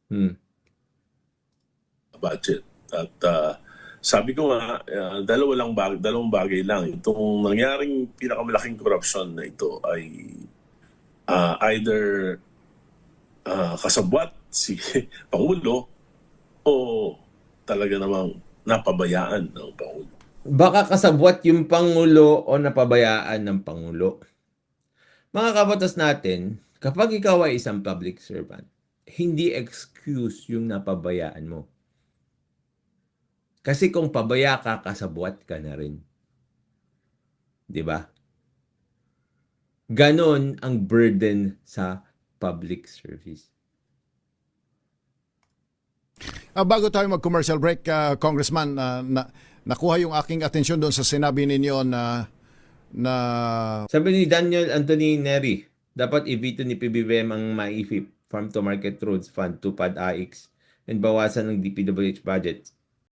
Hmm. budget. At sabi ko nga, dalawang bagay lang. Itong nangyaring pinakamalaking korupsyon na ito ay either kasabwat si Pangulo o talaga namang napabayaan ng Pangulo. Baka kasabwat yung Pangulo o napabayaan ng Pangulo. Mga kabatas natin, kapag ikaw ay isang public servant, hindi excuse yung napabayaan mo. Kasi kung pabaya ka, kasabwat ka na rin. 'Di ba? Ganon ang burden sa public service. Bago tayo mag-commercial break, Congressman, nakuha yung aking atensyon doon sa sinabi ninyo na Sabi ni Daniel Anthony Neri, dapat i-veto ni PBBM ang MAIFIP, Farm to Market Roads Fund, TUPAD AX, and bawasan ng DPWH budget.